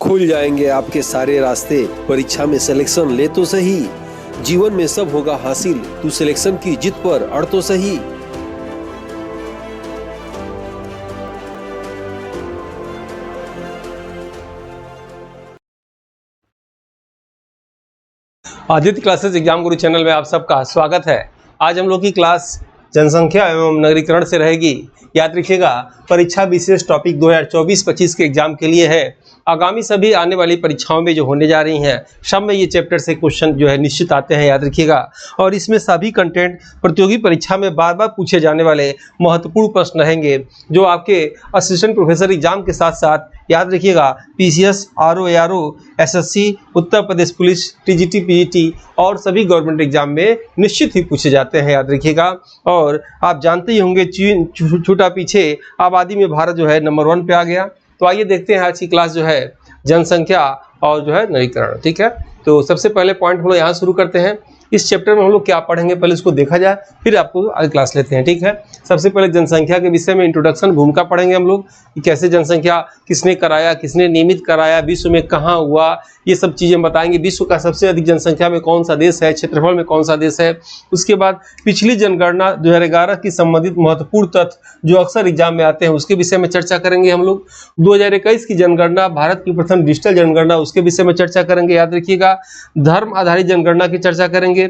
खुल जाएंगे आपके सारे रास्ते। परीक्षा में सिलेक्शन ले तो सही, जीवन में सब होगा हासिल, तू सिलेक्शन की जिद पर अड़ तो सही। आदित्य क्लासेस एग्जाम गुरु चैनल में आप सबका स्वागत है। आज हम लोग की क्लास जनसंख्या एवं नगरीकरण से रहेगी। याद रखिएगा, परीक्षा विशेष टॉपिक 2024-25 के एग्जाम के लिए है। आगामी सभी आने वाली परीक्षाओं में जो होने जा रही हैं, सब में ये चैप्टर से क्वेश्चन जो है निश्चित आते हैं, याद रखिएगा। और इसमें सभी कंटेंट प्रतियोगी परीक्षा में बार बार पूछे जाने वाले महत्वपूर्ण प्रश्न रहेंगे, जो आपके असिस्टेंट प्रोफेसर एग्जाम के साथ साथ याद रखिएगा PCS, RO, ARO, SSC, Uttar Pradesh police, TGT, PGT और सभी गवर्नमेंट एग्जाम में निश्चित ही पूछे जाते हैं, याद रखिएगा। और आप जानते ही होंगे, चीन छूटा पीछे, आबादी में भारत जो है नंबर 1 पे आ गया। तो आइए देखते हैं आज की क्लास जो है जनसंख्या और जो है नगरीकरण। ठीक है, तो सबसे पहले पॉइंट हम लोग यहाँ शुरू करते हैं। इस चैप्टर में हम लोग क्या पढ़ेंगे, पहले इसको देखा जाए, फिर आपको आगे क्लास लेते हैं। ठीक है, सबसे पहले जनसंख्या के विषय में इंट्रोडक्शन, भूमिका पढ़ेंगे हम लोग कि कैसे जनसंख्या किसने कराया, किसने नियमित कराया, विश्व में कहाँ हुआ, ये सब चीज़ें बताएंगे। विश्व का सबसे अधिक जनसंख्या में कौन सा देश है, क्षेत्रफल में कौन सा देश है। उसके बाद पिछली जनगणना 2011 की संबंधित महत्वपूर्ण तथ्य जो अक्सर एग्जाम में आते हैं, उसके विषय में चर्चा करेंगे हम लोग। 2021 की जनगणना, भारत की प्रथम डिजिटल जनगणना, उसके विषय में चर्चा करेंगे, याद रखिएगा। धर्म आधारित जनगणना की चर्चा करेंगे।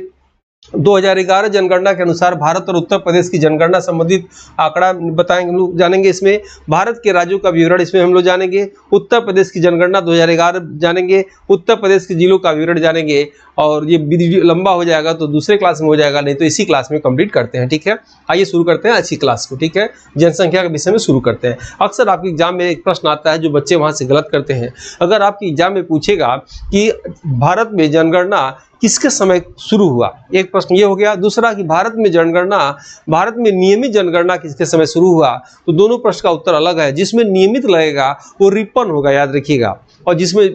2011 जनगणना के अनुसार भारत और उत्तर प्रदेश की जनगणना संबंधित आंकड़ा बताएंगे, हम लोग जानेंगे। इसमें भारत के राज्यों का विवरण इसमें हम लोग जानेंगे। उत्तर प्रदेश की जनगणना 2011 जानेंगे। उत्तर प्रदेश के जिलों का विवरण जानेंगे। और ये वीडियो लंबा हो जाएगा तो दूसरे क्लास में हो जाएगा, नहीं तो इसी क्लास में कंप्लीट करते हैं। ठीक है, आइए शुरू करते हैं अच्छी क्लास को। ठीक है, जनसंख्या के विषय में शुरू करते हैं। अक्सर आपके एग्जाम में एक प्रश्न आता है जो बच्चे वहां से गलत करते हैं। अगर आपके एग्जाम में पूछेगा कि भारत में जनगणना किसके समय शुरू हुआ, एक प्रश्न ये हो गया। दूसरा कि भारत में नियमित जनगणना किसके समय शुरू हुआ, तो दोनों प्रश्न का उत्तर अलग है। जिसमें नियमित लगेगा वो रिपन होगा, याद रखिएगा। और जिसमें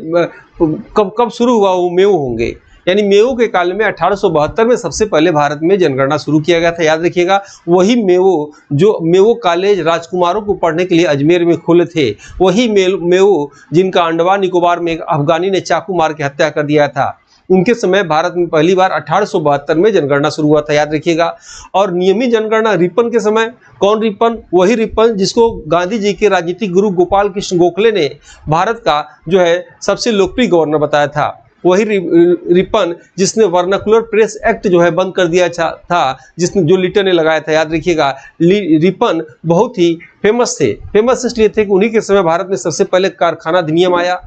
कब शुरू हुआ वो मेओ होंगे। यानी मेओ के काल में 1872 में सबसे पहले भारत में जनगणना शुरू किया गया था, याद रखिएगा। वही मेओ कॉलेज राजकुमारों को पढ़ने के लिए अजमेर में खोले थे, वही मेओ जिनका अंडमान निकोबार में एक अफगानी ने चाकू मार के हत्या कर दिया था, उनके समय भारत में पहली बार 1872 में जनगणना शुरू हुआ था, याद रखिएगा। और नियमित जनगणना रिपन के समय, कौन रिपन, वही रिपन जिसको गांधी जी के राजनीतिक गुरु गोपाल कृष्ण गोखले ने भारत का जो है सबसे लोकप्रिय गवर्नर बताया था। वही रिपन जिसने वर्नाकुलर प्रेस एक्ट जो है बंद कर दिया था, जिसने जो लिटन ने लगाया था, याद रखिएगा। रिपन बहुत ही फेमस थे। फेमस इसलिए थे कि उन्हीं के समय भारत में सबसे पहले कारखाना अधिनियम आया।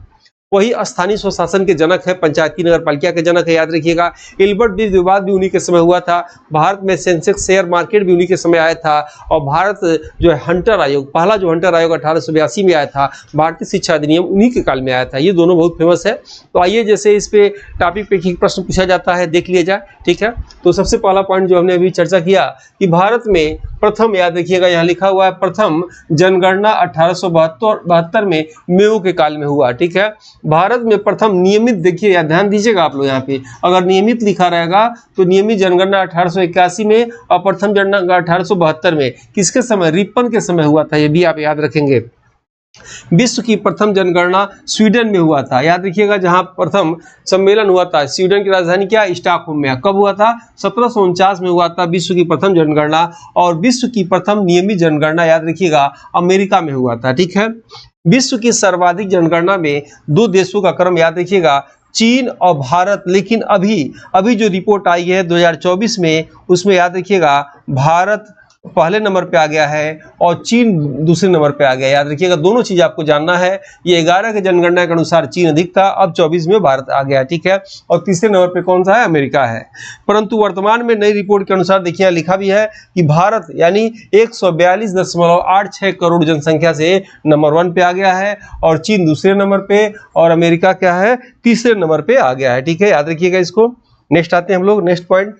वही स्थानीय स्वशासन के जनक है, पंचायती नगर पालिका के जनक है, याद रखिएगा। एल्बर्ट ब्रिज विवाद भी उन्हीं के समय हुआ था। भारत में सेंसेक्स शेयर मार्केट भी उन्हीं के समय आया था। और भारत जो है हंटर आयोग, पहला जो हंटर आयोग 1882 में आया था, भारतीय शिक्षा अधिनियम उन्हीं के काल में आया था। ये दोनों बहुत फेमस है। तो आइए जैसे इस पे टॉपिक पे एक प्रश्न पूछा जाता है, देख लिया जाए। ठीक है, तो सबसे पहला पॉइंट जो हमने अभी चर्चा किया कि भारत में प्रथम, याद रखिएगा यहाँ लिखा हुआ है, प्रथम जनगणना 1872 में मेओ के काल में हुआ। ठीक है, भारत में प्रथम नियमित, देखिए ध्यान दीजिएगा आप लोग यहाँ पे, अगर नियमित लिखा रहेगा तो नियमित जनगणना 1881 में और प्रथम जनगणना 1872 में। किसके समय, रिपन के समय हुआ था, ये भी आप याद रखेंगे। विश्व की प्रथम जनगणना स्वीडन में हुआ था, याद रखिएगा। जहां प्रथम सम्मेलन हुआ था, स्वीडन की राजधानी क्या, स्टॉकहोम में। कब हुआ था, 1749 में हुआ था विश्व की प्रथम जनगणना। और विश्व की प्रथम नियमित जनगणना, याद रखिएगा, अमेरिका में हुआ था। ठीक है, विश्व की सर्वाधिक जनगणना में 2 देशों का क्रम, याद रखिएगा, चीन और भारत। लेकिन अभी जो रिपोर्ट आई है 2024 में, उसमें याद रखिएगा भारत पहले नंबर पे आ गया है और चीन दूसरे नंबर पे आ गया, याद रखिएगा। दोनों चीज आपको जानना है। ये 11 के जनगणना के अनुसार चीन अधिक था, अब 24 में भारत आ गया। ठीक है, और तीसरे नंबर पे कौन सा है, अमेरिका है। परंतु वर्तमान में नई रिपोर्ट के अनुसार देखिए लिखा भी है कि भारत यानी 142.86 करोड़ जनसंख्या से नंबर 1 पे आ गया है, और चीन दूसरे नंबर पे, और अमेरिका क्या है, तीसरे नंबर पे आ गया है। ठीक है, याद रखिएगा इसको। नेक्स्ट आते हैं हम लोग, नेक्स्ट पॉइंट।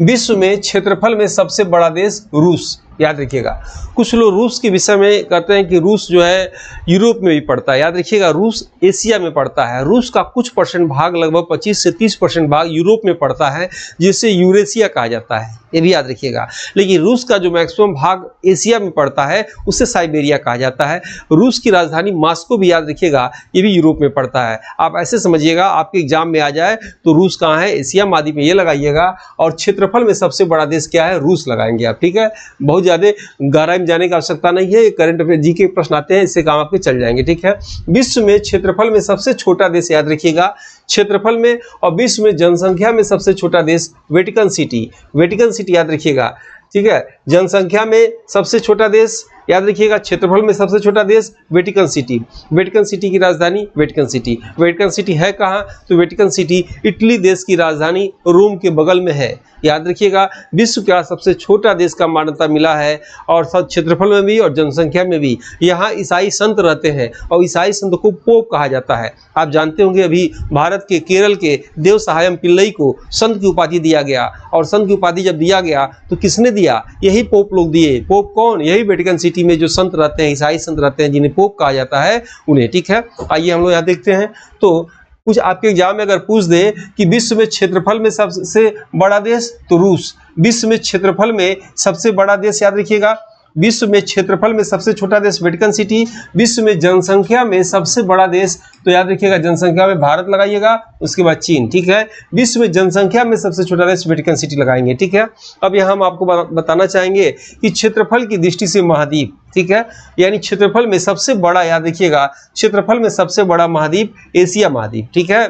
विश्व में क्षेत्रफल में सबसे बड़ा देश रूस, याद रखिएगा। कुछ लोग रूस के विषय में कहते हैं कि रूस जो है यूरोप में भी पड़ता है, याद रखिएगा रूस एशिया में पड़ता है। रूस का कुछ परसेंट भाग, लगभग 25 से 30% भाग यूरोप में पड़ता है, जिसे यूरेशिया कहा जाता है, ये भी याद रखिएगा। लेकिन रूस का जो मैक्सिमम भाग एशिया में पड़ता है उसे साइबेरिया कहा जाता है। रूस की राजधानी मॉस्को भी याद रखिएगा, ये भी यूरोप में पड़ता है। आप ऐसे समझिएगा, आपके एग्जाम में आ जाए तो रूस कहाँ है, एशिया महाद्वीप में, ये लगाइएगा। और क्षेत्रफल में सबसे बड़ा देश क्या है, रूस लगाएंगे आप, ठीक है। बहुत ज्यादा गहराई में जाने की आवश्यकता नहीं है, करंट अफेयर जी के प्रश्न आते हैं, इससे काम आपके चल जाएंगे, ठीक है। विश्व में क्षेत्रफल में सबसे छोटा देश याद रखिएगा, क्षेत्रफल में और विश्व में जनसंख्या में सबसे छोटा देश वेटिकन सिटी, वेटिकन सिटी याद रखिएगा, ठीक है। जनसंख्या में सबसे छोटा देश याद रखिएगा, क्षेत्रफल में सबसे छोटा देश वेटिकन सिटी। वेटिकन सिटी की राजधानी वेटिकन सिटी। वेटिकन सिटी है कहाँ, तो वेटिकन सिटी इटली देश की राजधानी रोम के बगल में है, याद रखिएगा। विश्व का सबसे छोटा देश का मान्यता मिला है, और क्षेत्रफल में भी और जनसंख्या में भी। यहाँ ईसाई संत रहते हैं और ईसाई संत को पोप कहा जाता है। आप जानते होंगे अभी भारत के केरल के देव सहायम पिल्लई को संत की उपाधि दिया गया, और संत की उपाधि जब दिया गया तो किसने दिया, यही पोप लोग दिए। पोप कौन, यही वेटिकन सिटी में जो संत रहते हैं, ईसाई संत रहते हैं, जिन्हें पोप कहा जाता है, उन्हें, ठीक है। आइए हम लोग यहाँ देखते हैं। तो कुछ आपके एग्जाम में अगर पूछ दे कि विश्व में क्षेत्रफल में सबसे बड़ा देश, तो रूस। विश्व में क्षेत्रफल में सबसे बड़ा देश याद रखिएगा, विश्व में क्षेत्रफल में सबसे छोटा देश वेटिकन सिटी। विश्व में जनसंख्या में सबसे बड़ा देश, तो याद रखिएगा जनसंख्या में भारत लगाइएगा, उसके बाद चीन, ठीक है। विश्व में जनसंख्या में सबसे छोटा देश वेटिकन सिटी लगाएंगे, ठीक है। अब यहाँ हम आपको बताना चाहेंगे कि क्षेत्रफल की दृष्टि से महाद्वीप, ठीक है, यानी क्षेत्रफल में सबसे बड़ा, याद रखिएगा क्षेत्रफल में सबसे बड़ा महाद्वीप एशिया महाद्वीप, ठीक है।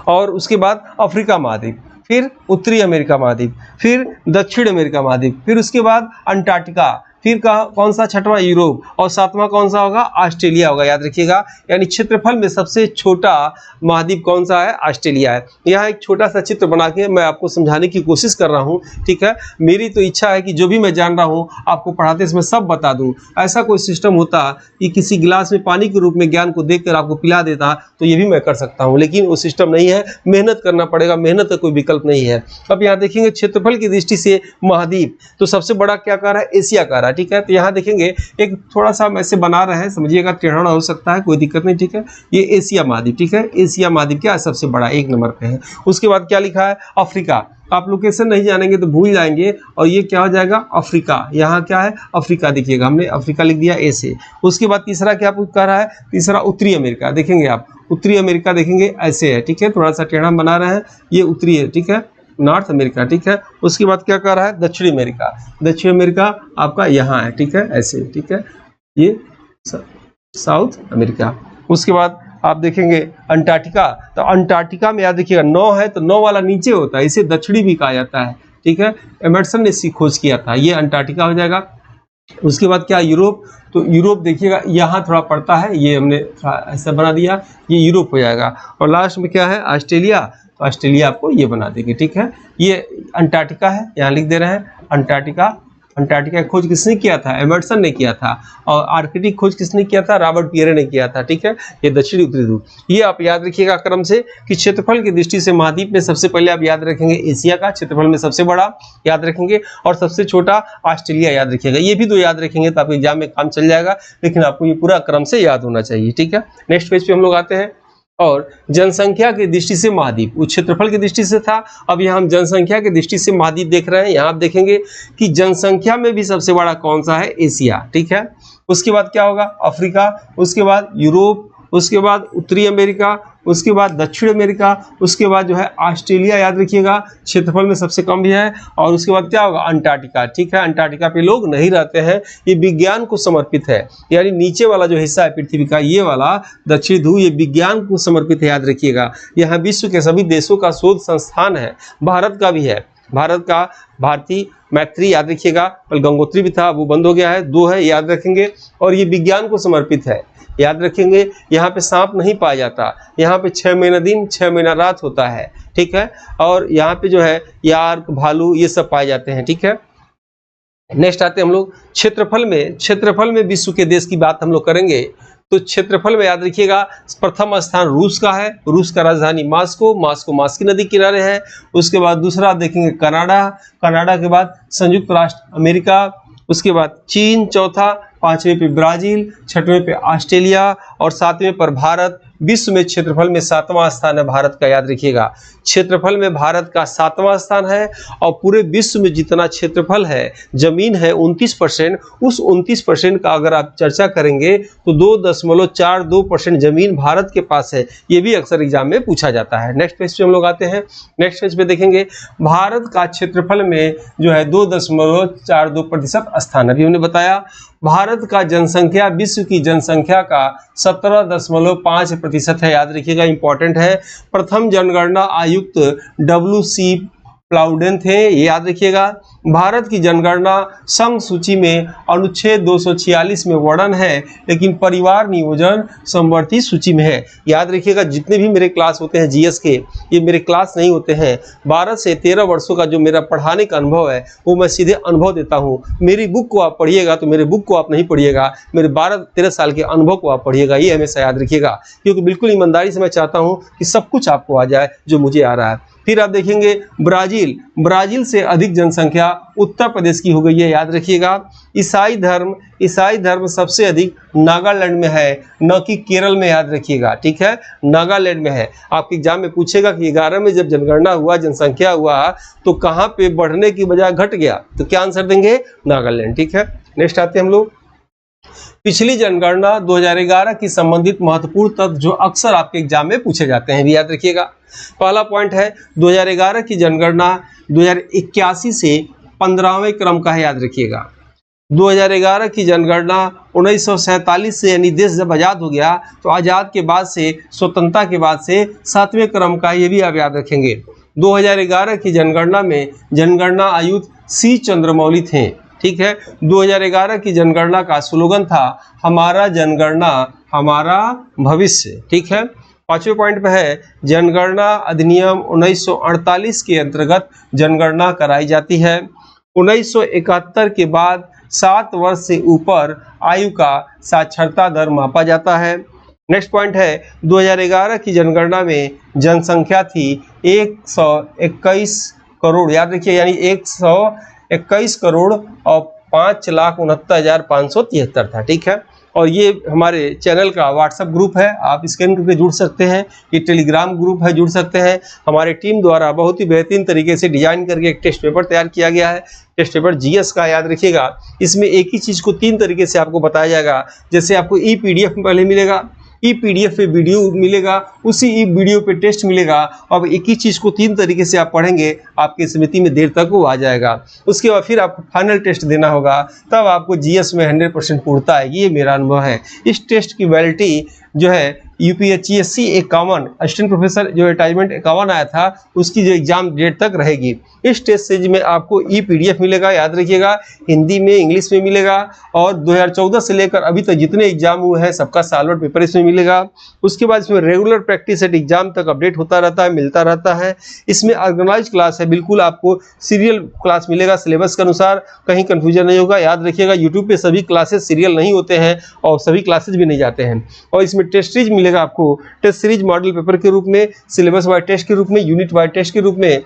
और उसके बाद अफ्रीका महाद्वीप, फिर उत्तरी अमेरिका महाद्वीप, फिर दक्षिण अमेरिका महाद्वीप, फिर उसके बाद अंटार्कटिका, फिर कौन सा छठवां यूरोप, और सातवां कौन सा होगा, ऑस्ट्रेलिया होगा, याद रखिएगा। यानी क्षेत्रफल में सबसे छोटा महाद्वीप कौन सा है, ऑस्ट्रेलिया है। यहाँ एक छोटा सा चित्र बना के मैं आपको समझाने की कोशिश कर रहा हूँ, ठीक है। मेरी तो इच्छा है कि जो भी मैं जान रहा हूँ आपको पढ़ाते इसमें सब बता दूँ। ऐसा कोई सिस्टम होता कि किसी गिलास में पानी के रूप में ज्ञान को देख कर आपको पिला देता, तो ये भी मैं कर सकता हूँ, लेकिन वो सिस्टम नहीं है, मेहनत करना पड़ेगा, मेहनत का कोई विकल्प नहीं है। अब यहाँ देखेंगे क्षेत्रफल की दृष्टि से महाद्वीप, तो सबसे बड़ा क्या कह रहा है, एशिया कह रहा है, ठीक है। तो यहाँ देखेंगे एक थोड़ा सा हम ऐसे बना रहे हैं, समझिएगा, टेढ़ा हो सकता है, कोई दिक्कत नहीं, ठीक है। ये एशिया महाद्वीप, ठीक है, एशिया महाद्वीप क्या है, सबसे बड़ा, 1 नंबर पे है। उसके बाद क्या लिखा है, अफ्रीका। आप लोकेशन नहीं जानेंगे तो भूल जाएंगे, और ये क्या हो जाएगा, अफ्रीका। यहाँ क्या है, अफ्रीका, देखिएगा हमने अफ्रीका लिख दिया ए से। उसके बाद तीसरा क्या कह रहा है, तीसरा उत्तरी अमेरिका, देखेंगे आप उत्तरी अमेरिका, देखेंगे ऐसे है, ठीक है, थोड़ा सा टेढ़ा बना रहे हैं, ये उत्तरी है, ठीक है, नॉर्थ अमेरिका, ठीक है। उसके बाद क्या कर रहा है, दक्षिणी अमेरिका। दक्षिण अमेरिका आपका यहाँ है, ठीक है, ऐसे, ठीक है, ये साउथ अमेरिका। उसके बाद आप देखेंगे अंटार्कटिका, तो अंटार्कटिका में याद रखिएगा 9 है, तो 9 वाला नीचे होता है, इसे दक्षिणी भी कहा जाता है, ठीक है। एमर्सन ने इसकी खोज किया था, ये अंटार्कटिका हो जाएगा। उसके बाद क्या, यूरोप, तो यूरोप देखिएगा यहाँ थोड़ा पड़ता है, ये हमने ऐसा बना दिया, ये यूरोप हो जाएगा। और लास्ट में क्या है, ऑस्ट्रेलिया, तो ऑस्ट्रेलिया आपको ये बना देंगे, ठीक है। ये अंटार्कटिका है, यहाँ लिख दे रहे हैं अंटार्कटिका। अंटार्कटिका की खोज किसने किया था, एमर्सन ने किया था। और आर्कटिक खोज किसने किया था, रॉबर्ट पियरे ने किया था, ठीक है। ये दक्षिणी उत्तरी ध्रुव, ये आप याद रखिएगा क्रम से कि क्षेत्रफल की दृष्टि से महाद्वीप में सबसे पहले आप याद रखेंगे एशिया का, क्षेत्रफल में सबसे बड़ा याद रखेंगे, और सबसे छोटा ऑस्ट्रेलिया याद रखिएगा। ये भी 2 याद रखेंगे तो आपके एग्जाम में काम चल जाएगा, लेकिन आपको ये पूरा क्रम से याद होना चाहिए, ठीक है। नेक्स्ट पेज पे हम लोग आते हैं। और जनसंख्या की दृष्टि से महाद्वीप, वो क्षेत्रफल की दृष्टि से था, अब यहाँ हम जनसंख्या की दृष्टि से महाद्वीप देख रहे हैं। यहाँ आप देखेंगे कि जनसंख्या में भी सबसे बड़ा कौन सा है, एशिया, ठीक है। उसके बाद क्या होगा, अफ्रीका, उसके बाद यूरोप, उसके बाद उत्तरी अमेरिका, उसके बाद दक्षिण अमेरिका, उसके बाद जो है ऑस्ट्रेलिया याद रखिएगा, क्षेत्रफल में सबसे कम भी है। और उसके बाद क्या होगा, अंटार्कटिका, ठीक है। अंटार्कटिका पे लोग नहीं रहते हैं, ये विज्ञान को समर्पित है, यानी नीचे वाला जो हिस्सा है पृथ्वी का, ये वाला दक्षिण ध्रुव, ये विज्ञान को समर्पित है, याद रखिएगा। यहाँ विश्व के सभी देशों का शोध संस्थान है, भारत का भी है, भारत का भारती मैत्री याद रखिएगा, कल गंगोत्री भी था, वो बंद हो गया है, 2 है, याद रखेंगे। और ये विज्ञान को समर्पित है, याद रखेंगे। यहाँ पे सांप नहीं पाया जाता, यहाँ पे 6 महीना दिन 6 महीना रात होता है, ठीक है। और यहाँ पे जो है यार्क, भालू, ये सब पाए जाते हैं, ठीक है। नेक्स्ट आते हैं हम लोग क्षेत्रफल में। क्षेत्रफल में विश्व के देश की बात हम लोग करेंगे, तो क्षेत्रफल में याद रखिएगा प्रथम स्थान रूस का है, रूस का राजधानी मॉस्को, मॉस्को मास्की नदी किनारे है। उसके बाद दूसरा देखेंगे कनाडा, कनाडा के बाद संयुक्त राष्ट्र अमेरिका, उसके बाद चीन चौथा, पांचवें पे ब्राजील, छठवें पे ऑस्ट्रेलिया और सातवें पर भारत। विश्व में क्षेत्रफल में सातवां स्थान है भारत का, याद रखिएगा। क्षेत्रफल में भारत का सातवां स्थान है और पूरे विश्व में जितना क्षेत्रफल है, जमीन है 29%, उस 29% का अगर आप चर्चा करेंगे तो 2.42% जमीन भारत के पास है। ये भी अक्सर एग्जाम में पूछा जाता है। नेक्स्ट पेज पे हम लोग आते हैं। नेक्स्ट पेज पे देखेंगे भारत का क्षेत्रफल में जो है 2.42% स्थान। अभी हमने बताया भारत का जनसंख्या विश्व की जनसंख्या का 17.5% है, याद रखिएगा, इंपॉर्टेंट है। प्रथम जनगणना आयुक्त WC प्लाउडेन थे, ये याद रखिएगा। भारत की जनगणना संघ सूची में अनुच्छेद 246 में वर्णन है, लेकिन परिवार नियोजन समवर्ती सूची में है। याद रखिएगा, जितने भी मेरे क्लास होते हैं जीएस के, ये मेरे क्लास नहीं होते हैं। 12 से 13 वर्षों का जो मेरा पढ़ाने का अनुभव है वो मैं सीधे अनुभव देता हूँ। मेरी बुक को आप पढ़िएगा तो मेरे बुक को आप नहीं पढ़िएगा, मेरे 12-13 साल के अनुभव को आप पढ़िएगा, ये हमेशा याद रखिएगा। क्योंकि बिल्कुल ईमानदारी से मैं चाहता हूँ कि सब कुछ आपको आ जाए जो मुझे आ रहा है। फिर आप देखेंगे ब्राजील से अधिक जनसंख्या उत्तर प्रदेश की हो गई है, याद रखिएगा। ईसाई धर्म सबसे अधिक नागालैंड में है, न कि केरल में, याद रखिएगा, ठीक है, नागालैंड में है। आपके एग्जाम में पूछेगा कि 11 में जब जनगणना हुआ, जनसंख्या हुआ, तो कहाँ पे बढ़ने की बजाय घट गया, तो क्या आंसर देंगे, नागालैंड, ठीक है। नेक्स्ट आते हैं हम लोग पिछली जनगणना 2011 की संबंधित महत्वपूर्ण तथ्य जो अक्सर आपके एग्जाम में पूछे जाते हैं, भी याद रखिएगा। पहला पॉइंट है 2011 की जनगणना 2081 से 15वें क्रम का है, याद रखिएगा। 2011 की जनगणना 1947 से, यानी देश जब आज़ाद हो गया तो आज़ाद के बाद से, स्वतंत्रता के बाद से 7वें क्रम का, ये भी आप याद रखेंगे। 2011 की जनगणना में जनगणना आयुक्त C चंद्रमौली थे, ठीक है। 2011 की जनगणना का स्लोगन था हमारा जनगणना हमारा भविष्य, ठीक है। पांचवें पॉइंट पे है जनगणना अधिनियम 1948 के अंतर्गत जनगणना कराई जाती है। 1971 के बाद 7 वर्ष से ऊपर आयु का साक्षरता दर मापा जाता है। नेक्स्ट पॉइंट है 2011 की जनगणना में जनसंख्या थी 121 करोड़, याद रखिए, यानी 121 करोड़ और 5,69,573 था, ठीक है। और ये हमारे चैनल का व्हाट्सएप ग्रुप है, आप स्कैन करके जुड़ सकते हैं। ये टेलीग्राम ग्रुप है, जुड़ सकते हैं। हमारे टीम द्वारा बहुत ही बेहतरीन तरीके से डिजाइन करके एक टेस्ट पेपर तैयार किया गया है। टेस्ट पेपर जीएस का, याद रखिएगा। इसमें एक ही चीज़ को 3 तरीके से आपको बताया जाएगा। जैसे आपको PDF में पहले मिलेगा, PDF पे वीडियो मिलेगा, उसी वीडियो पे टेस्ट मिलेगा। अब एक ही चीज़ को 3 तरीके से आप पढ़ेंगे, आपकी स्मृति में देर तक वो आ जाएगा। उसके बाद फिर आपको फाइनल टेस्ट देना होगा, तब आपको जीएस में 100% पूर्णता आएगी। ये मेरा अनुभव है। इस टेस्ट की वैलिडिटी जो है UPSC 51 असिस्टेंट प्रोफेसर जो अटैचमेंट 51 आया था, उसकी जो एग्जाम डेट तक रहेगी। इस टेस्ट सीरीज में आपको PDF मिलेगा, याद रखिएगा, हिंदी में, इंग्लिश में मिलेगा। और 2014 से लेकर अभी तक जितने एग्जाम हुए हैं सबका सालभर पेपर इसमें मिलेगा। उसके बाद इसमें रेगुलर प्रैक्टिस सेट एग्जाम तक अपडेट होता रहता है, मिलता रहता है। इसमें ऑर्गेनाइज क्लास है, बिल्कुल आपको सीरियल क्लास मिलेगा सिलेबस के अनुसार, कहीं कंफ्यूजन नहीं होगा। याद रखिएगा, यूट्यूब पे सभी क्लासेस सीरियल नहीं होते हैं और सभी क्लासेज भी नहीं जाते हैं। और इसमें टेस्ट सीरीज मिलेगा आपको, टेस्ट सीरीज मॉडल पेपर के रूप में, सिलेबस वाइज टेस्ट के रूप में, यूनिट वाइज टेस्ट के रूप में।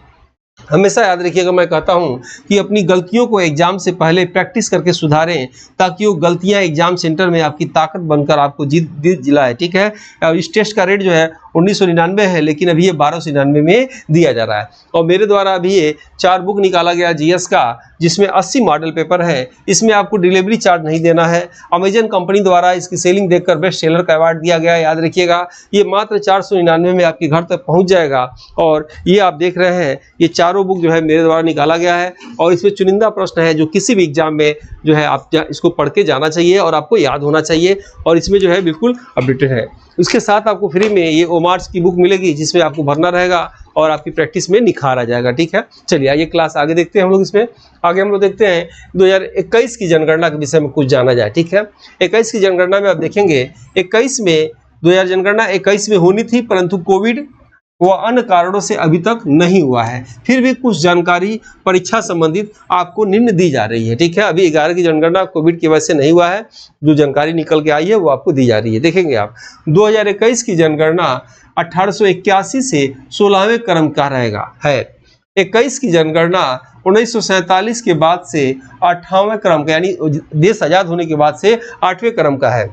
हमेशा याद रखिएगा, मैं कहता हूं कि अपनी गलतियों को एग्जाम से पहले प्रैक्टिस करके सुधारें, ताकि वो गलतियां एग्जाम सेंटर में आपकी ताकत बनकर आपको जीत दिलाए, ठीक है। इस टेस्ट का रेट जो है 1999 है, लेकिन अभी ये 1299 में दिया जा रहा है। और मेरे द्वारा अभी ये 4 बुक निकाला गया जीएस का, जिसमें 80 मॉडल पेपर है। इसमें आपको डिलीवरी चार्ज नहीं देना है। अमेजन कंपनी द्वारा इसकी सेलिंग देखकर बेस्ट सेलर का अवार्ड दिया गया है, याद रखिएगा। ये मात्र 499 में आपके घर तक पहुंच जाएगा। और ये आप देख रहे हैं, ये चारों बुक जो है मेरे द्वारा निकाला गया है। और इसमें चुनिंदा प्रश्न है जो किसी भी एग्जाम में जो है आप इसको पढ़ के जाना चाहिए और आपको याद होना चाहिए। और इसमें जो है बिल्कुल अपडेटेड है। उसके साथ आपको फ्री में ये ओमार्स की बुक मिलेगी, जिसमें आपको भरना रहेगा और आपकी प्रैक्टिस में निखार आ जाएगा, ठीक है। चलिए आइए क्लास आगे देखते हैं हम लोग। इसमें आगे हम लोग देखते हैं 2021 की जनगणना के विषय में कुछ जाना जाए, ठीक है। 21 की जनगणना में आप देखेंगे 2000 जनगणना 21 में होनी थी, परंतु कोविड व अन्य कारणों से अभी तक नहीं हुआ है। फिर भी कुछ जानकारी परीक्षा संबंधित आपको निम्न दी जा रही है, ठीक है। अभी 11 की जनगणना कोविड की वजह से नहीं हुआ है, जो जानकारी निकल के आई है वो आपको दी जा रही है। देखेंगे आप 2021 की जनगणना 1881 से 16वें क्रम का रहेगा है। 21 की जनगणना 1947 के बाद से 8वें क्रम का, यानी देश आजाद होने के बाद से 8वें क्रम का है।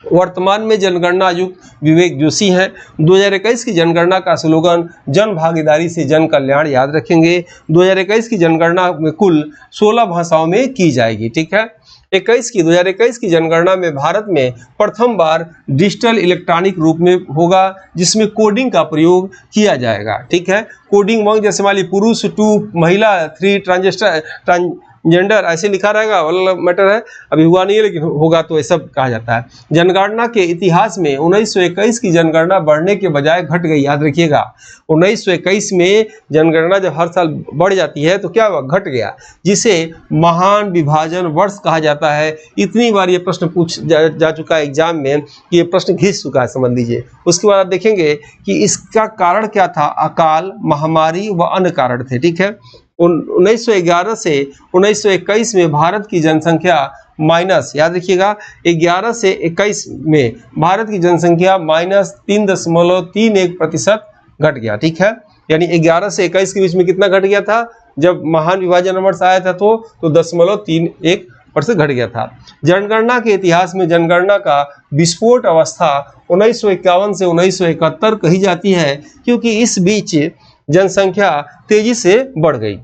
वर्तमान में जनगणना आयुक्त विवेक जोशी हैं। 2021 की जनगणना का स्लोगन जन भागीदारी से जन कल्याण याद रखेंगे। 2021 की जनगणना में कुल 16 भाषाओं में की जाएगी। ठीक है, 2021 की जनगणना में भारत में प्रथम बार डिजिटल इलेक्ट्रॉनिक रूप में होगा, जिसमें कोडिंग का प्रयोग किया जाएगा। ठीक है, कोडिंग 1 जैसे मान ली पुरुष, 2 महिला, 3 ट्रांसजेंडर ऐसे लिखा रहेगा, अलग मैटर है, अभी हुआ नहीं है लेकिन होगा तो ऐसा कहा जाता है। जनगणना के इतिहास में 1921 की जनगणना बढ़ने के बजाय घट गई, याद रखिएगा। 1921 में जनगणना जब हर साल बढ़ जाती है तो क्या हुआ, घट गया, जिसे महान विभाजन वर्ष कहा जाता है। इतनी बार ये प्रश्न पूछ जा चुका है एग्जाम में कि ये प्रश्न घिस चुका है, समझ लीजिए। उसके बाद आप देखेंगे कि इसका कारण क्या था, अकाल, महामारी व अन्य कारण थे। ठीक है, 1911 से 1921 में भारत की जनसंख्या माइनस, याद रखिएगा, 11 से 21 में भारत की जनसंख्या -3.31% घट गया। ठीक है, यानी 11 से 21 के बीच में कितना घट गया था, जब महान विभाजन वर्ष आया था तो 0.31% घट गया था। जनगणना के इतिहास में जनगणना का विस्फोट अवस्था 1951 से 1971 कही जाती है, क्योंकि इस बीच जनसंख्या तेजी से बढ़ गई।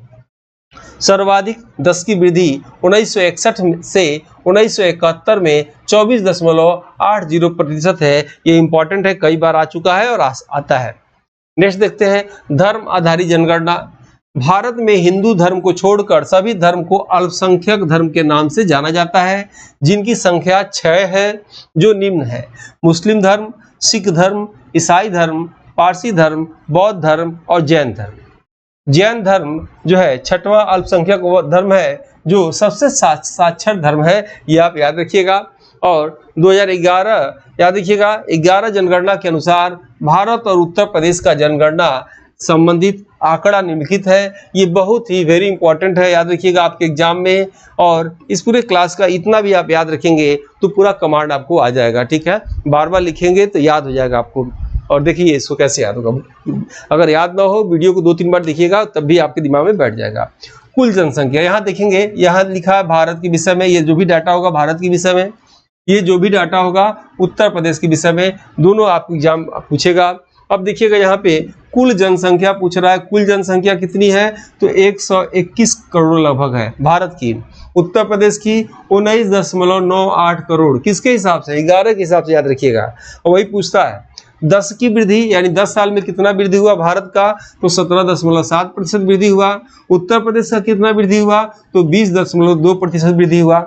सर्वाधिक 10 की वृद्धि 1961 से 1971 में 24.80% है। ये इंपॉर्टेंट है, कई बार आ चुका है और आता है। नेक्स्ट देखते हैं, धर्म आधारित जनगणना। भारत में हिंदू धर्म को छोड़कर सभी धर्म को अल्पसंख्यक धर्म के नाम से जाना जाता है, जिनकी संख्या 6 है, जो निम्न है: मुस्लिम धर्म, सिख धर्म, ईसाई धर्म, पारसी धर्म, बौद्ध धर्म और जैन धर्म। जैन धर्म जो है 6वां अल्पसंख्यक धर्म है, जो सबसे साक्षर धर्म है, ये आप याद रखिएगा। और 2011 याद रखिएगा, 11 जनगणना के अनुसार भारत और उत्तर प्रदेश का जनगणना संबंधित आंकड़ा निम्नलिखित है। ये बहुत ही वेरी इंपॉर्टेंट है, याद रखिएगा आपके एग्जाम में। और इस पूरे क्लास का इतना भी आप याद रखेंगे तो पूरा कमांड आपको आ जाएगा। ठीक है, बार बार लिखेंगे तो याद हो जाएगा आपको। और देखिए इसको कैसे याद होगा, अगर याद ना हो वीडियो को 2-3 बार देखिएगा तब भी आपके दिमाग में बैठ जाएगा। कुल जनसंख्या यहाँ देखेंगे, यहाँ लिखा है भारत के विषय में, ये जो भी डाटा होगा भारत के विषय में, ये जो भी डाटा होगा उत्तर प्रदेश के विषय में, दोनों आपको एग्जाम पूछेगा। अब देखिएगा यहाँ पे कुल जनसंख्या पूछ रहा है, कुल जनसंख्या कितनी है, तो 121 करोड़ लगभग है भारत की। उत्तर प्रदेश की 19.98 करोड़, किसके हिसाब से, 11 के हिसाब से, याद रखिएगा। और वही पूछता है 10 की वृद्धि, यानी 10 साल में कितना वृद्धि हुआ भारत का, तो 17.7% वृद्धि हुआ। उत्तर प्रदेश का कितना वृद्धि हुआ, तो 20.2% वृद्धि हुआ।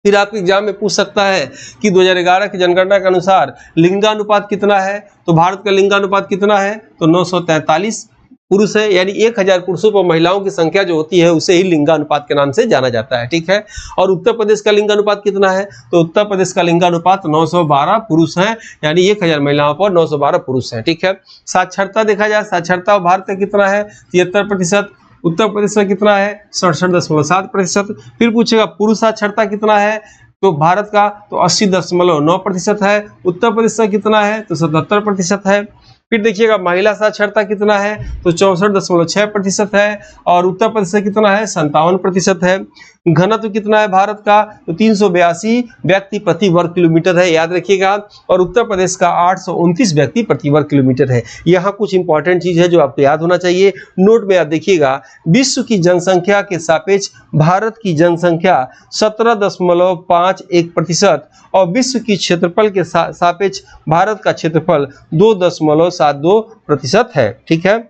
फिर आपके एग्जाम में पूछ सकता है कि 2011 की जनगणना के अनुसार लिंगानुपात कितना है, तो भारत का लिंगानुपात कितना है, तो 943 पुरुष है, यानी 1000 पुरुषों पर महिलाओं की संख्या जो होती है उसे ही लिंगानुपात के नाम से जाना जाता है। ठीक है, और उत्तर प्रदेश का लिंगानुपात कितना है, तो उत्तर प्रदेश का लिंगानुपात 912 पुरुष हैं, यानी 1000 महिलाओं पर 912 पुरुष हैं। ठीक है, साक्षरता देखा जाए, साक्षरता भारत का कितना है, 73%। उत्तर प्रदेश का कितना है, 67.7%। फिर पूछेगा पुरुष साक्षरता कितना है, तो भारत का तो 80.9% है। उत्तर प्रदेश का कितना है, तो 77% है। फिर देखिएगा महिला साक्षरता कितना है, तो 64.6% है। और उत्तर प्रदेश का कितना है, 57% है। घनत्व कितना है भारत का, तो 382 व्यक्ति प्रति वर्ग किलोमीटर है, याद रखिएगा। और उत्तर प्रदेश का 829 व्यक्ति प्रति वर्ग किलोमीटर है। यहाँ कुछ इंपॉर्टेंट चीज है जो आपको याद होना चाहिए, नोट में आप देखिएगा। विश्व की जनसंख्या के सापेक्ष भारत की जनसंख्या 17.51% और विश्व की क्षेत्रफल के सापेक्ष भारत का क्षेत्रफल 2.72% है। ठीक है,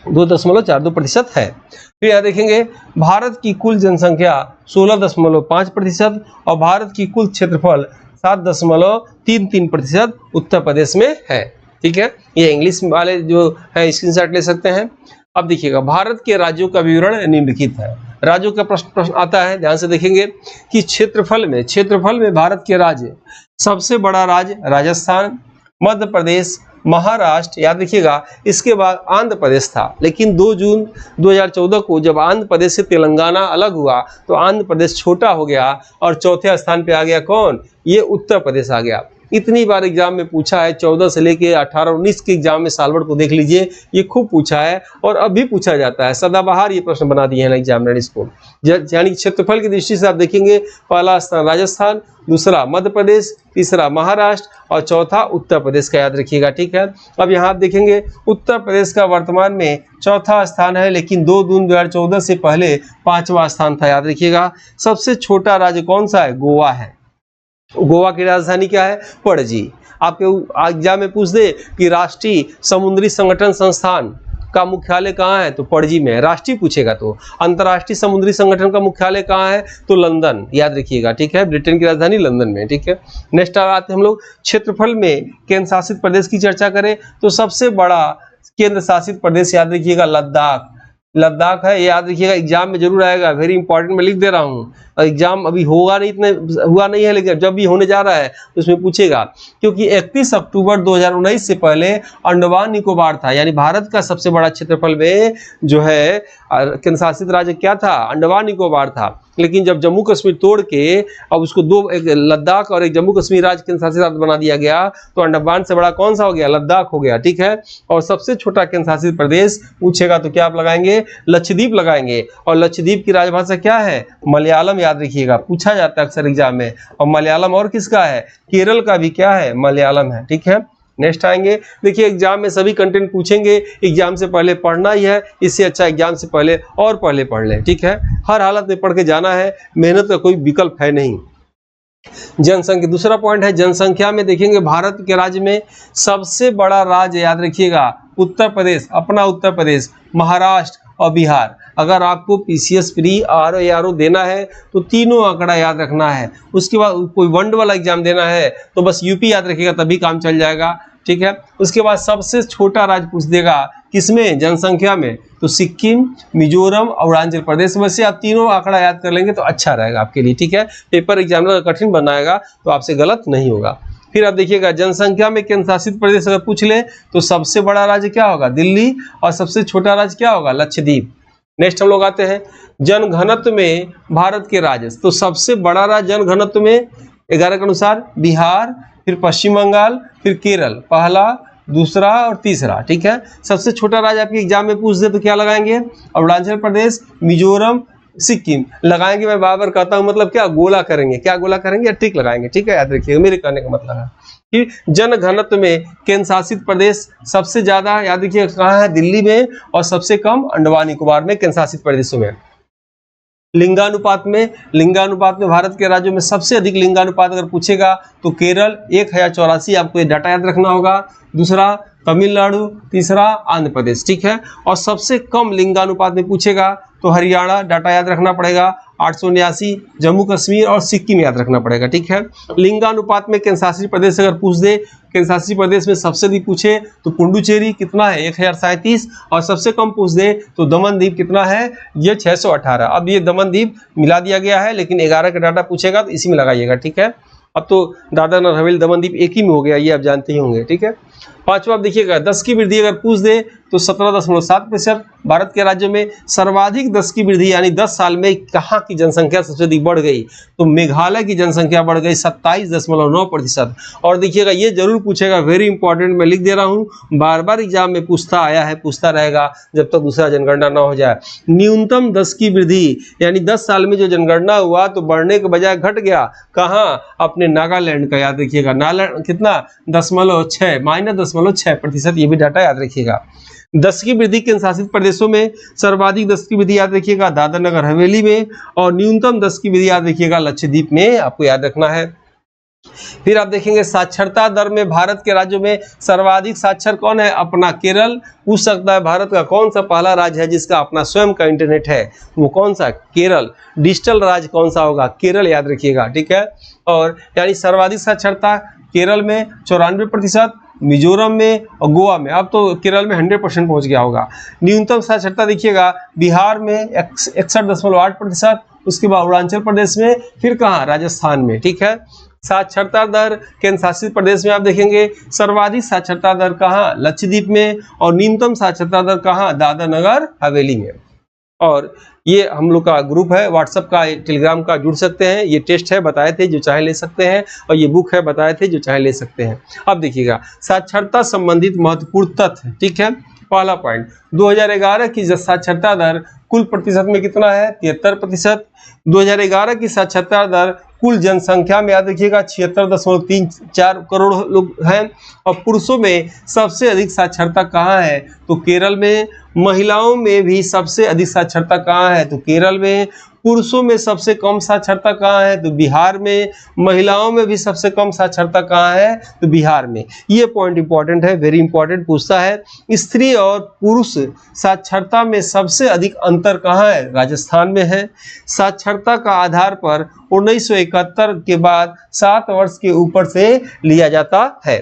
2.42% है। फिर यहाँ देखेंगे भारत की कुल जनसंख्या 16.5% और भारत की कुल क्षेत्रफल 7.33% उत्तर प्रदेश में है। ठीक है, ये इंग्लिश वाले जो है स्क्रीनशॉट ले सकते हैं। अब देखिएगा भारत के राज्यों का विवरण निम्नलिखित है। राज्यों का प्रश्न आता है, ध्यान से देखेंगे कि क्षेत्रफल में भारत के राज्य, सबसे बड़ा राज्य राजस्थान, मध्य प्रदेश, महाराष्ट्र, याद रखिएगा। इसके बाद आंध्र प्रदेश था, लेकिन 2 जून 2014 को जब आंध्र प्रदेश से तेलंगाना अलग हुआ तो आंध्र प्रदेश छोटा हो गया और चौथे स्थान पे आ गया कौन, ये उत्तर प्रदेश आ गया। इतनी बार एग्जाम में पूछा है, 14 से लेके 18-19 के एग्जाम में सालवर्ड को देख लीजिए, ये खूब पूछा है और अब भी पूछा जाता है, सदाबहार ये प्रश्न बना दिए हैं एग्जामिनर इसको। यानी क्षेत्रफल की दृष्टि से आप देखेंगे, पहला स्थान राजस्थान, दूसरा मध्य प्रदेश, तीसरा महाराष्ट्र और चौथा उत्तर प्रदेश का, याद रखिएगा, ठीक है। अब यहाँ आप देखेंगे उत्तर प्रदेश का वर्तमान में चौथा स्थान है, लेकिन 2 जून 2014 से पहले 5वां स्थान था, याद रखिएगा। सबसे छोटा राज्य कौन सा है? गोवा है। गोवा की राजधानी क्या है? पणजी। आपके एग्जाम में पूछ दे कि राष्ट्रीय समुद्री संगठन संस्थान का मुख्यालय कहाँ है, तो पणजी में है। राष्ट्रीय पूछेगा तो अंतर्राष्ट्रीय समुद्री संगठन का मुख्यालय कहाँ है, तो लंदन, याद रखिएगा, ठीक है। ब्रिटेन की राजधानी लंदन में, ठीक है। नेक्स्ट आते हैं हम लोग क्षेत्रफल में केंद्र शासित प्रदेश की चर्चा करें तो सबसे बड़ा केंद्र शासित प्रदेश, याद रखिएगा, लद्दाख। लद्दाख है, याद रखिएगा, एग्जाम में जरूर आएगा, वेरी इंपॉर्टेंट, मैं लिख दे रहा हूँ। एग्जाम अभी होगा नहीं, इतने हुआ नहीं है, लेकिन जब भी होने जा रहा है तो उसमें पूछेगा, क्योंकि 31 अक्टूबर 2019 से पहले अंडमान निकोबार था, यानी भारत का सबसे बड़ा क्षेत्रफल में जो है केंद्र शासित राज्य क्या था? अंडमान निकोबार था। लेकिन जब जम्मू कश्मीर तोड़ के अब उसको दो, एक लद्दाख और एक जम्मू कश्मीर राज्य केंद्र शासित राज्य बना दिया गया, तो अंडमान से बड़ा कौन सा हो गया? लद्दाख हो गया, ठीक है। और सबसे छोटा केंद्र शासित प्रदेश पूछेगा तो क्या आप लगाएंगे? लक्षद्वीप लगाएंगे। और लक्षद्वीप की राजभाषा क्या है? मलयालम, याद रखिएगा, पूछा जाता है अक्सर एग्जाम में। और मलयालम और किसका है? केरल का भी क्या है? मलयालम है, ठीक है। नेक्स्ट आएंगे, देखिए एग्जाम में सभी कंटेंट पूछेंगे, एग्जाम से पहले पढ़ना ही है, इससे अच्छा एग्जाम से पहले और पहले पढ़ लें, ठीक है। हर हालत में पढ़ के जाना है, मेहनत का कोई विकल्प है नहीं। जनसंख्या, दूसरा पॉइंट है जनसंख्या में देखेंगे भारत के राज्य में सबसे बड़ा राज्य, याद रखिएगा, उत्तर प्रदेश, अपना उत्तर प्रदेश, महाराष्ट्र और बिहार। अगर आपको पीसीएस प्री आरओ एआरओ देना है तो तीनों आंकड़ा याद रखना है। उसके बाद कोई वनडे वाला एग्जाम देना है तो बस यूपी याद रखिएगा, तभी काम चल जाएगा, ठीक है। उसके बाद सबसे छोटा राज्य पूछ देगा, किसमें? जनसंख्या में, तो सिक्किम, मिजोरम और अरुणाचल प्रदेश में से आप तीनों आंकड़ा याद कर लेंगे तो अच्छा रहेगा आपके लिए, ठीक है। पेपर एग्जामिनर कठिन बनाएगा तो आपसे गलत नहीं होगा। फिर आप देखिएगा जनसंख्या में केंद्र शासित प्रदेश अगर पूछ ले तो सबसे बड़ा राज्य क्या होगा? दिल्ली। और सबसे छोटा राज्य क्या होगा? लक्षद्वीप। नेक्स्ट हम लोग आते हैं जनघनत्व में भारत के राज्य, तो सबसे बड़ा राज्य जनघनत्व में 11 के अनुसार बिहार, फिर पश्चिम बंगाल, फिर केरल, पहला, दूसरा और तीसरा, ठीक है। सबसे छोटा राज्य आपके एग्जाम में पूछ दे तो क्या लगाएंगे? अरुणाचल प्रदेश, मिजोरम, सिक्किम लगाएंगे। मैं बार बार कहता हूं, मतलब क्या गोला करेंगे, क्या गोला करेंगे, टिक लगाएंगे, ठीक है। याद रखिएगा, मेरे कहने का मतलब है कि जनघनत्व में केंद्र शासित प्रदेश सबसे ज्यादा, याद रखिएगा, कहाँ है? दिल्ली में। और सबसे कम अंडमान निकोबार में, केंद्र शासित प्रदेशों में। लिंगानुपात में भारत के राज्यों में सबसे अधिक लिंगानुपात अगर पूछेगा तो केरल 1084, आपको ये डाटा याद रखना होगा। दूसरा तमिलनाडु, तीसरा आंध्र प्रदेश, ठीक है। और सबसे कम लिंगानुपात में पूछेगा तो हरियाणा, डाटा याद रखना पड़ेगा, 889, जम्मू कश्मीर और सिक्किम याद रखना पड़ेगा, ठीक है। लिंगानुपात में केंद्र शासित प्रदेश अगर पूछ दे, केंद्र शासित प्रदेश में सबसे अधिक पूछे तो पुडुचेरी कितना है? 1037। और सबसे कम पूछ दे तो दमनदीप कितना है? ये 618। अब ये दमनदीप मिला दिया गया है, लेकिन 11 का डाटा पूछेगा तो इसी में लगाइएगा, ठीक है। अब तो दादरा नगर हवेली दमनदीप एक ही में हो गया, ये आप जानते ही होंगे, ठीक है। पांचवा आप देखिएगा 10 की वृद्धि अगर पूछ दे तो 17.7%। भारत के राज्यों में सर्वाधिक 10 की वृद्धि यानी 10 साल में कहाँ की जनसंख्या सबसे अधिक बढ़ गई? तो मेघालय की जनसंख्या बढ़ गई 27.9%। और देखिएगा ये जरूर पूछेगा, वेरी इंपॉर्टेंट, मैं लिख दे रहा हूँ, बार बार एग्जाम में पूछता आया है, पूछता रहेगा जब तक दूसरा जनगणना ना हो जाए। न्यूनतम 10 की वृद्धि यानी 10 साल में जो जनगणना हुआ तो बढ़ने के बजाय घट गया। कहाँ? अपने नागालैंड का, याद रखिएगा, नागालैंड कितना? 0.6 -0.6%। ये भी डाटा याद रखिएगा। 10 की वृद्धि केंद्र शासित प्रदेशों में सर्वाधिक 10 की वृद्धि याद रखिएगा दादरा नगर हवेली में, और न्यूनतम 10 की वृद्धि याद रखिएगा लक्षद्वीप में, आपको याद रखना है। फिर आप देखेंगे साक्षरता दर में भारत के राज्यों में सर्वाधिक साक्षर कौन है? अपना केरल। पूछ सकता है भारत का कौन सा पहला राज्य है जिसका अपना स्वयं का इंटरनेट है? वो कौन सा? केरल। डिजिटल राज्य कौन सा होगा? केरल, याद रखिएगा, ठीक है। और यानी सर्वाधिक साक्षरता केरल में 94%, मिजोरम में और गोवा में। अब तो केरल में 100% पहुंच गया होगा। न्यूनतम साक्षरता देखिएगा बिहार में 61.8%, उसके बाद अरुणाचल प्रदेश में, फिर कहाँ? राजस्थान में, ठीक है। साक्षरता दर केंद्र शासित प्रदेश में आप देखेंगे सर्वाधिक साक्षरता दर कहाँ? लक्षद्वीप में। और न्यूनतम साक्षरता दर कहाँ? दादरा नगर हवेली में। और ये हम लोग का ग्रुप है व्हाट्सएप का, टेलीग्राम का, जुड़ सकते हैं। ये टेस्ट है, बताए थे, जो चाहे ले सकते हैं, और ये बुक है, बताए थे, जो चाहे ले सकते हैं। अब देखिएगा साक्षरता संबंधित महत्वपूर्ण तथ्य, ठीक है। पहला पॉइंट, 2011 की साक्षरता दर कुल प्रतिशत में कितना है? 73%। 2011 की साक्षरता दर कुल जनसंख्या में याद रखिएगा 76.34 करोड़ लोग हैं। और पुरुषों में सबसे अधिक साक्षरता कहाँ है? तो केरल में। महिलाओं में भी सबसे अधिक साक्षरता कहाँ है? तो केरल में। पुरुषों में सबसे कम साक्षरता कहाँ है? तो बिहार में। महिलाओं में भी सबसे कम साक्षरता कहाँ है? तो बिहार में। ये पॉइंट इंपॉर्टेंट है, वेरी इंपॉर्टेंट पूछता है। स्त्री और पुरुष साक्षरता में सबसे अधिक अंतर कहाँ है? राजस्थान में है। साक्षरता का आधार पर 1971 के बाद 7 वर्ष के ऊपर से लिया जाता है।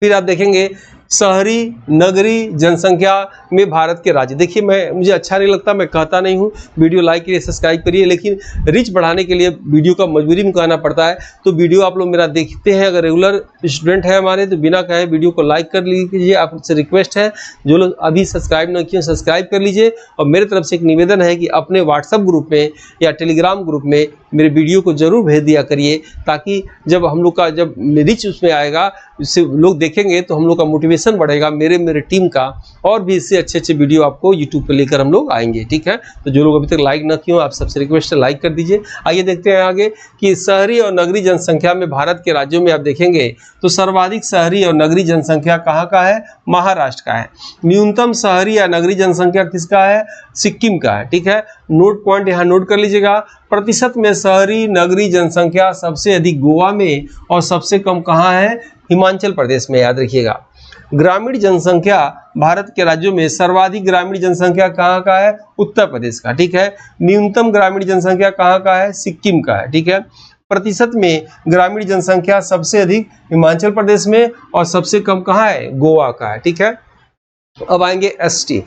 फिर आप देखेंगे शहरी नगरी जनसंख्या में भारत के राज्य। देखिए मुझे अच्छा नहीं लगता, मैं कहता नहीं हूँ, वीडियो लाइक करिए, सब्सक्राइब करिए, लेकिन रीच बढ़ाने के लिए वीडियो का मजबूरी में कहना पड़ता है। तो वीडियो आप लोग मेरा देखते हैं, अगर रेगुलर स्टूडेंट है हमारे, तो बिना कहे वीडियो को लाइक कर लीजिए। आपसे रिक्वेस्ट है, जो लोग अभी सब्सक्राइब नहीं किए सब्सक्राइब कर लीजिए। और मेरे तरफ से एक निवेदन है कि अपने व्हाट्सएप ग्रुप में या टेलीग्राम ग्रुप में मेरे वीडियो को जरूर भेज दिया करिए, ताकि जब हम लोग का जब रीच उसमें आएगा, उससे लोग देखेंगे तो हम लोग का मोटिवेशन बढ़ेगा, मेरे टीम का, और भी इससे अच्छे वीडियो आपको यूट्यूब पे लेकर हम लोग आएंगे, ठीक है। तो जो लोग अभी तक लाइक न किए हो, आप सबसे रिक्वेस्ट है लाइक कर दीजिए। आइए देखते हैं आगे कि शहरी और नगरी जनसंख्या में भारत के राज्यों में आप देखेंगे तो सर्वाधिक शहरी और नगरी जनसंख्या कहाँ का है? महाराष्ट्र का है। न्यूनतम शहरी या नगरी जनसंख्या किसका है? सिक्किम का है, ठीक है। नोट पॉइंट यहाँ नोट कर लीजिएगा। प्रतिशत में शहरी नगरी जनसंख्या सबसे अधिक गोवा में और सबसे कम कहाँ है? हिमाचल प्रदेश में, याद रखिएगा। ग्रामीण जनसंख्या भारत के राज्यों में सर्वाधिक ग्रामीण जनसंख्या कहाँ का है? उत्तर प्रदेश का, ठीक है। न्यूनतम ग्रामीण जनसंख्या कहाँ का है? सिक्किम का है, ठीक है। प्रतिशत में ग्रामीण जनसंख्या सबसे अधिक हिमाचल प्रदेश में और सबसे कम कहाँ है? गोवा का है, ठीक है। अब आएंगे एससी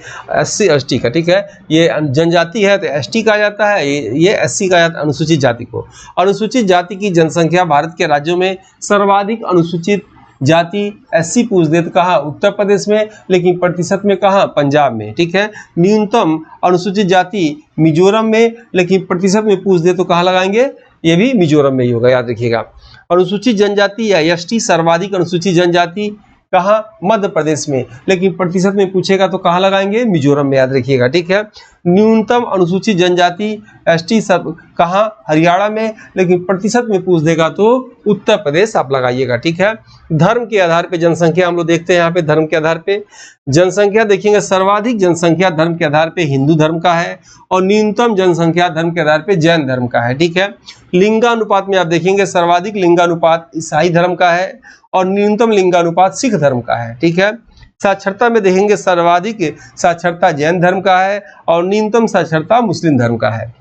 एसटी का, ठीक है। ये जनजाति है तो एसटी कहा जाता है, ये एससी कहा जाता है, अनुसूचित जाति को। अनुसूचित जाति की जनसंख्या भारत के राज्यों में सर्वाधिक अनुसूचित जाति एससी पूछ दे तो कहाँ? उत्तर प्रदेश में, लेकिन प्रतिशत में कहाँ? पंजाब में, ठीक है। न्यूनतम अनुसूचित जाति मिजोरम में, लेकिन प्रतिशत में पूछ दे तो कहाँ लगाएंगे? ये भी मिजोरम में ही होगा, याद रखिएगा। अनुसूचित जनजाति या एसटी सर्वाधिक अनुसूचित जनजाति कहाँ? मध्य प्रदेश में, लेकिन प्रतिशत में पूछेगा तो कहाँ लगाएंगे? मिजोरम में, याद रखिएगा, ठीक है। न्यूनतम अनुसूचित जनजाति एसटी सब कहाँ? हरियाणा में, लेकिन प्रतिशत में पूछ देगा तो उत्तर प्रदेश आप लगाइएगा, ठीक है। धर्म के आधार पे जनसंख्या हम लोग देखते हैं यहाँ पे। धर्म के आधार पे जनसंख्या देखेंगे, सर्वाधिक जनसंख्या धर्म के आधार पे हिंदू धर्म का है और न्यूनतम जनसंख्या धर्म के आधार पे जैन धर्म का है, ठीक है। लिंगानुपात में आप देखेंगे सर्वाधिक लिंगानुपात ईसाई धर्म का है और न्यूनतम लिंगानुपात सिख धर्म का है, ठीक है। साक्षरता में देखेंगे सर्वाधिक साक्षरता जैन धर्म का है और न्यूनतम साक्षरता मुस्लिम धर्म का है।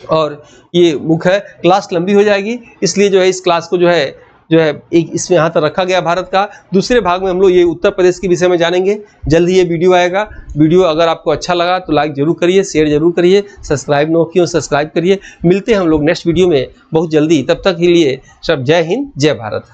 और ये मुख्य है, क्लास लंबी हो जाएगी, इसलिए जो है इस क्लास को जो है एक इसमें यहाँ तक रखा गया भारत का। दूसरे भाग में हम लोग ये उत्तर प्रदेश के विषय में जानेंगे। जल्द ही ये वीडियो आएगा। वीडियो अगर आपको अच्छा लगा तो लाइक जरूर करिए, शेयर जरूर करिए, सब्सक्राइब न किए सब्सक्राइब करिए। मिलते हैं हम लोग नेक्स्ट वीडियो में बहुत जल्दी। तब तक के लिए सब जय हिंद, जय भारत।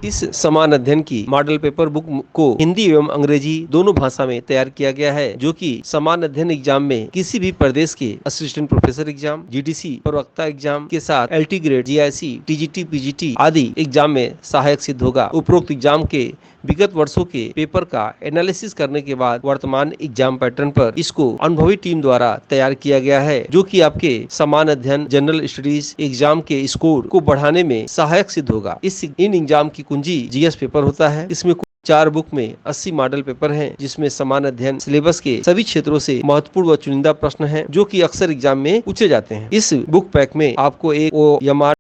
इस समान अध्ययन की मॉडल पेपर बुक को हिंदी एवं अंग्रेजी दोनों भाषा में तैयार किया गया है, जो कि समान अध्ययन एग्जाम में किसी भी प्रदेश के असिस्टेंट प्रोफेसर एग्जाम, जीडीसी प्रवक्ता एग्जाम के साथ LT grade, GIC, TGT, PGT आदि एग्जाम में सहायक सिद्ध होगा। उपरोक्त एग्जाम के विगत वर्षों के पेपर का एनालिसिस करने के बाद वर्तमान एग्जाम पैटर्न पर इसको अनुभवी टीम द्वारा तैयार किया गया है, जो कि आपके समान अध्ययन जनरल स्टडीज एग्जाम के स्कोर को बढ़ाने में सहायक सिद्ध होगा। इन एग्जाम की कुंजी जीएस पेपर होता है। इसमें 4 बुक में 80 मॉडल पेपर हैं, जिसमें समान अध्ययन सिलेबस के सभी क्षेत्रों से महत्वपूर्ण व चुनिंदा प्रश्न हैं, जो कि अक्सर एग्जाम में पूछे जाते हैं। इस बुक पैक में आपको एक OMR